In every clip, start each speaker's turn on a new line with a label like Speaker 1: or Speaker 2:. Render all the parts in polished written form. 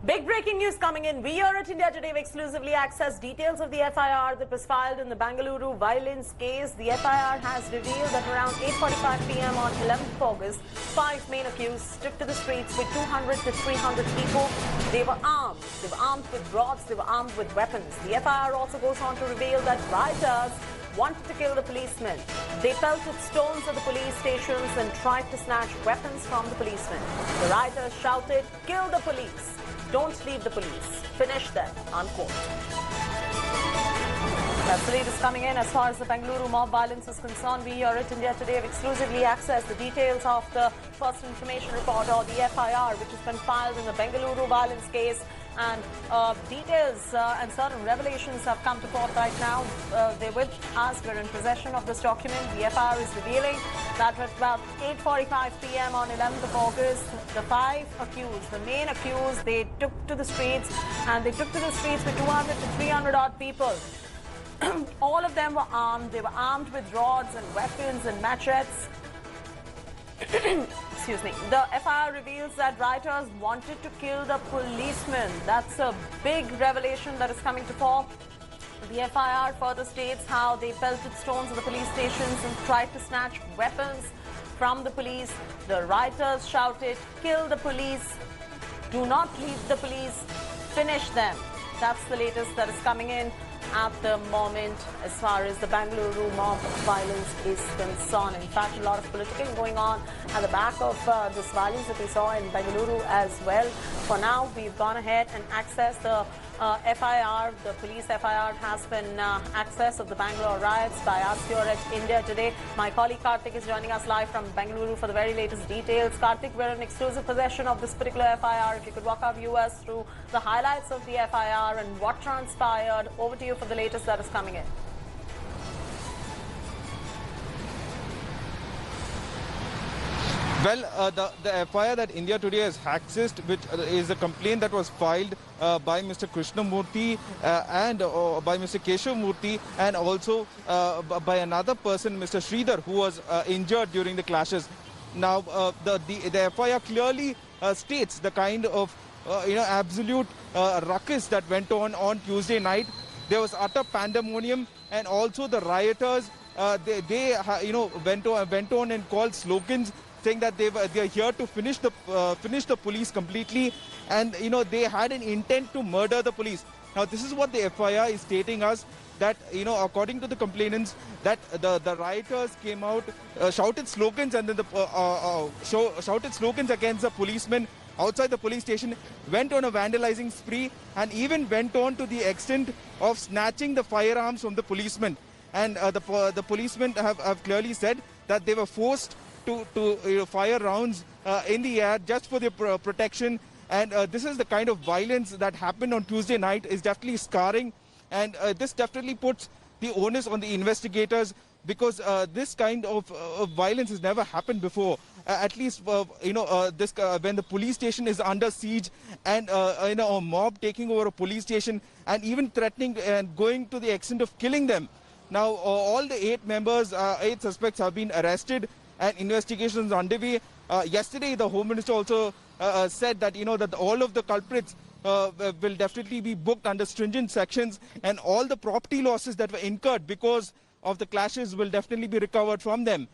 Speaker 1: Big breaking news coming in. We here at India Today have exclusively accessed details of the FIR that was filed in the Bengaluru violence case. The FIR has revealed that around 8:45 p.m. on 11th of August, 5 main accused took to the streets with 200 to 300 people. They were armed. They were armed with rods. They were armed with weapons. The FIR also goes on to reveal that rioters wanted to kill the policemen. They pelted stones at the police stations and tried to snatch weapons from the policemen. The rioters shouted, "Kill the police! Don't leave the police. Finish them," unquote. That's the latest coming in. As far as the Bengaluru mob violence is concerned, we here at India Today have exclusively accessed the details of the First Information Report, or the FIR, which has been filed in the Bengaluru violence case. And details and certain revelations have come to forth right now. They're with us. We're in possession of this document. The FIR is revealing that at about 8:45 p.m. on 11th of August, the 5 accused, the main accused, they took to the streets, and they took to the streets with 200 to 300 odd people. All of them were armed. They were armed with rods and weapons and machetes. Excuse me. The FIR reveals that rioters wanted to kill the policemen. That's a big revelation that is coming to fore. The FIR further states how they pelted stones at the police stations and tried to snatch weapons from the police. The rioters shouted, "Kill the police! Do not leave the police! Finish them!" That's the latest that is coming in at the moment as far as the Bengaluru mob violence is concerned. In fact, a lot of politicking going on at the back of this violence that we saw in Bengaluru as well. For now, we've gone ahead and accessed the FIR. The police FIR has been access of the Bangalore riots by us here at India Today. My colleague Karthik is joining us live from Bengaluru for the very latest details. Karthik, we're in exclusive possession of this particular FIR. If you could walk our viewers through the highlights of the FIR and what transpired. Over to you for the latest that is coming in.
Speaker 2: Well, the FIR that India Today has accessed, which is a complaint that was filed by Mr. Krishnamurthy and by Mr. Keshav Murthy, and also by another person, Mr. Sridhar, who was injured during the clashes. Now, the FIR clearly states the kind of absolute ruckus that went on Tuesday night. There was utter pandemonium, and also the rioters they went on and called slogans, saying that they are here to finish the police completely, and they had an intent to murder the police. Now, this is what the FIR is stating us, that according to the complainants, that the rioters came out, shouted slogans, and then shouted slogans against the policemen outside the police station, went on a vandalizing spree, and even went on to the extent of snatching the firearms from the policemen. And the policemen have clearly said that they were forced to fire rounds in the air just for their protection. And this is the kind of violence that happened on Tuesday night, is definitely scarring. And this definitely puts the onus on the investigators, because this kind of violence has never happened before. At least, when the police station is under siege, and a mob taking over a police station and even threatening and going to the extent of killing them. Now, all the 8 suspects have been arrested, and investigations underway. Yesterday, the Home Minister also said that that all of the culprits will definitely be booked under stringent sections, and all the property losses that were incurred because of the clashes will definitely be recovered from them.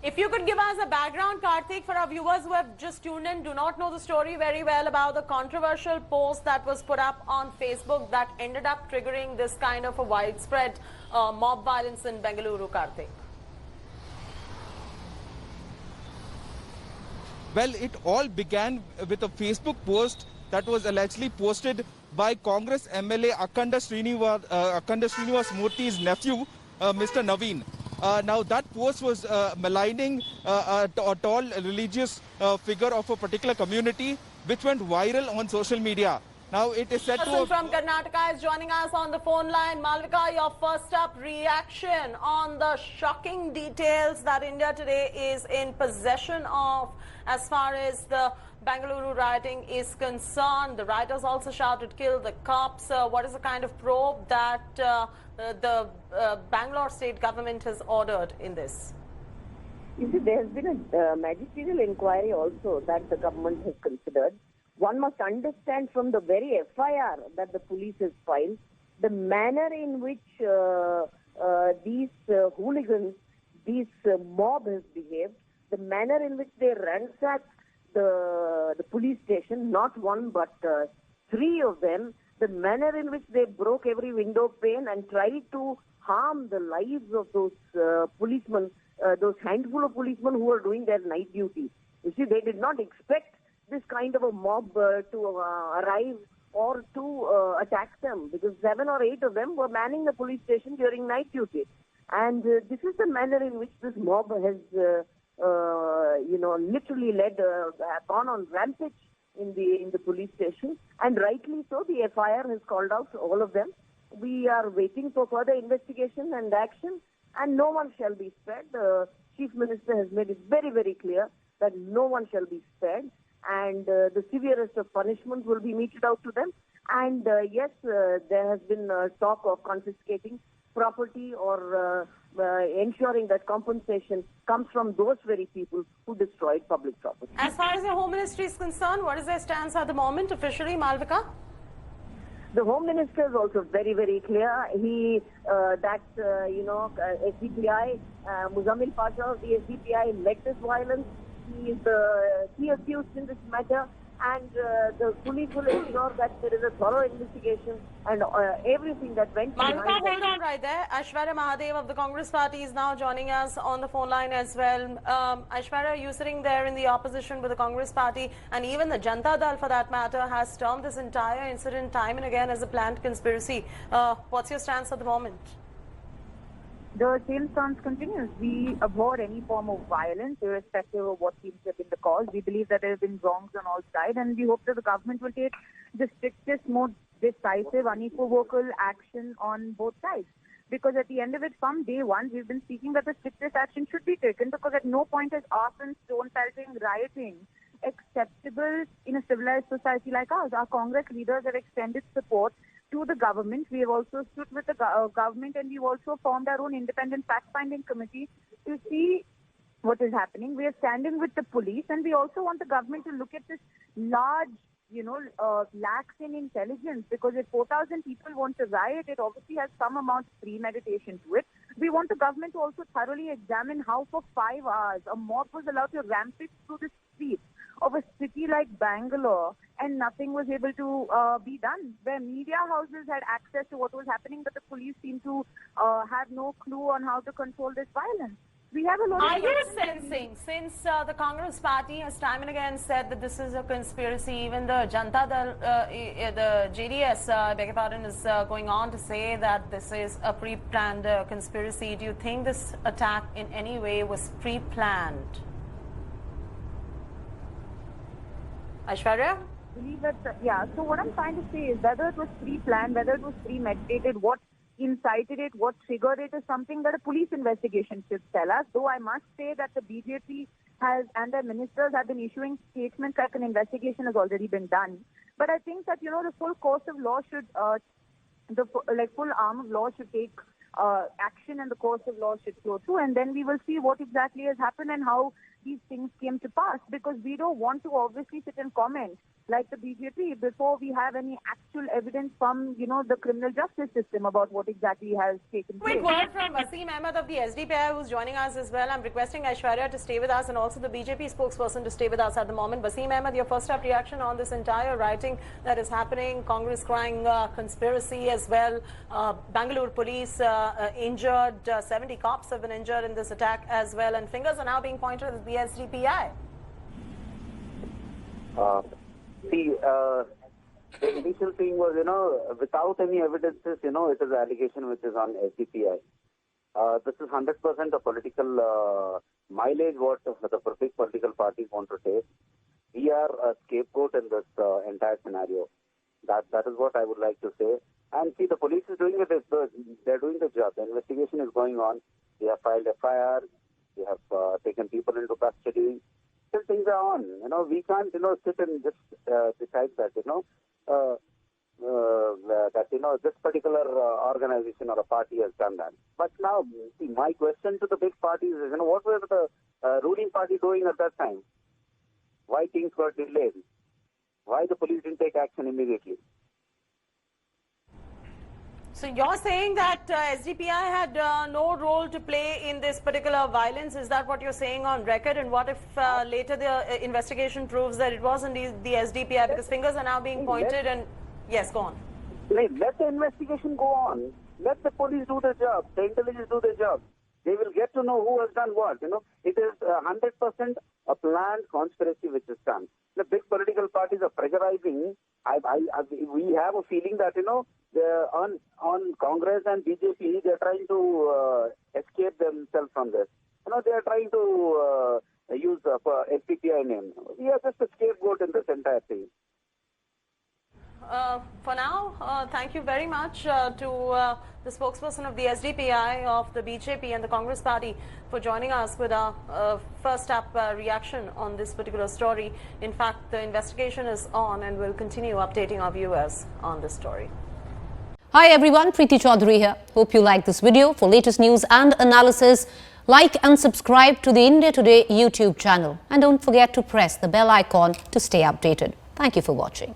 Speaker 1: If you could give us a background, Karthik, for our viewers who have just tuned in, do not know the story very well, about the controversial post that was put up on Facebook that ended up triggering this kind of a widespread mob violence in Bengaluru, Karthik.
Speaker 2: Well, it all began with a Facebook post that was allegedly posted by Congress MLA Akhanda Srinivas Murthy's nephew, Mr. Naveen. Now, that post was maligning a tall religious figure of a particular community, which went viral on social media. Now, it is said to...
Speaker 1: from Karnataka is joining us on the phone line. Malvika, your first up reaction on the shocking details that India Today is in possession of as far as the Bengaluru rioting is concerned. The rioters also shouted, "Kill the cops." What is the kind of probe that the Bangalore state government has ordered in this?
Speaker 3: You see, there has been a magisterial inquiry also that the government has considered. one must understand from the very FIR that the police has filed, the manner in which these hooligans, this mob has behaved, the manner in which they ransacked the police station, not one but three of them, the manner in which they broke every window pane and tried to harm the lives of those policemen, those handful of policemen who were doing their night duty. You see, they did not expect this kind of a mob to arrive or to attack them, because 7 or 8 of them were manning the police station during night duty. And this is the manner in which this mob has, literally gone on rampage in the police station. And rightly so, the FIR has called out all of them. We are waiting for further investigation and action, and no one shall be spared. The Chief Minister has made it very, very clear that no one shall be spared, and the severest of punishments will be meted out to them. And yes, there has been talk of confiscating property or ensuring that compensation comes from those very people who destroyed public property.
Speaker 1: As far as the Home Ministry is concerned, what is their stance at the moment officially, Malvika?
Speaker 3: The Home Minister is also very, very clear. He, SDPI, Muzammil Pasha of the SDPI led this violence. He is the key accused in this matter, and the police will ensure that there is a thorough investigation and everything that went behind.
Speaker 1: Malvika, hold on right there. Aishwarya Mahadev of the Congress Party is now joining us on the phone line as well. Aishwarya, you sitting there in the opposition with the Congress Party, and even the Janata Dal for that matter has termed this entire incident time and again as a planned conspiracy. What's your stance at the moment?
Speaker 4: The same stance continues. We abhor any form of violence, irrespective of what seems to have been the cause. We believe that there have been wrongs on all sides, and we hope that the government will take the strictest, most decisive, unequivocal action on both sides. Because at the end of it, from day one, we've been speaking that the strictest action should be taken, because at no point is arson, stone pelting, rioting acceptable in a civilized society like ours. Our Congress leaders have extended support to the government. We have also stood with the government, and we've also formed our own independent fact-finding committee to see what is happening. We are standing with the police, and we also want the government to look at this large, lacks in intelligence, because if 4,000 people want to riot, it obviously has some amount of premeditation to it. We want the government to also thoroughly examine how for 5 hours a mob was allowed to rampage through the streets of a city like Bangalore, and nothing was able to be done, where media houses had access to what was happening, but the police seemed to have no clue on how to control this violence. We have a lot
Speaker 1: Are
Speaker 4: of...
Speaker 1: you sensing, since the Congress Party has time and again said that this is a conspiracy, even the Janata Dal, the JDS, beg your pardon, is going on to say that this is a pre-planned conspiracy. Do you think this attack in any way was pre-planned? Aishwarya?
Speaker 4: believe that, so what I'm trying to say is whether it was pre-planned, whether it was premeditated, what incited it, what triggered it is something that a police investigation should tell us. Though I must say that the BJP has and their ministers have been issuing statements that an investigation has already been done. But I think that, the full course of law should, full arm of law should take action, and the course of law should flow through, and then we will see what exactly has happened and how these things came to pass, because we don't want to obviously sit and comment like the BJP before we have any actual evidence from, the criminal justice system about what exactly has taken place.
Speaker 1: Quick word from Wasim Ahmed of the SDPI, who's joining us as well. I'm requesting Aishwarya to stay with us, and also the BJP spokesperson to stay with us at the moment. Wasim Ahmed, your first up reaction on this entire rioting that is happening, Congress crying conspiracy as well. Bangalore police injured, 70 cops have been injured in this attack as well, and fingers are now being pointed at the SDPI.
Speaker 5: The initial thing was, without any evidences, it is an allegation which is on SDPI. This is 100% a political mileage what the big political parties want to take. We are a scapegoat in this entire scenario. That is what I would like to say. And see, the police is doing it. They're doing the job. The investigation is going on. They have filed FIR. They have taken people into custody. Still things are on. We can't, sit and just decide that, this particular organization or a party has done that. But now, see, my question to the big parties is, what were the ruling party doing at that time? Why things got delayed? why the police didn't take action immediately.
Speaker 1: So you're saying that SDPI had no role to play in this particular violence. Is that what you're saying on record? And what if later the investigation proves that it wasn't the SDPI, because fingers are now being pointed and... Yes, go on.
Speaker 5: Let the investigation go on. Let the police do their job. The intelligence do their job. They will get to know who has done what. It is 100% a planned conspiracy which is done. The big political parties are pressurizing. We have a feeling that on Congress and BJP they are trying to escape themselves from this. They are trying to use SDPI name. We are just a scapegoat in this entire thing.
Speaker 1: For now, thank you very much to the spokesperson of the SDPI, of the BJP and the Congress party for joining us with our first up reaction on this particular story. In fact, the investigation is on and we'll continue updating our viewers on this story.
Speaker 6: Hi everyone, Preeti Chaudhary here. Hope you like this video. For latest news and analysis, like and subscribe to the India Today YouTube channel. And don't forget to press the bell icon to stay updated. Thank you for watching.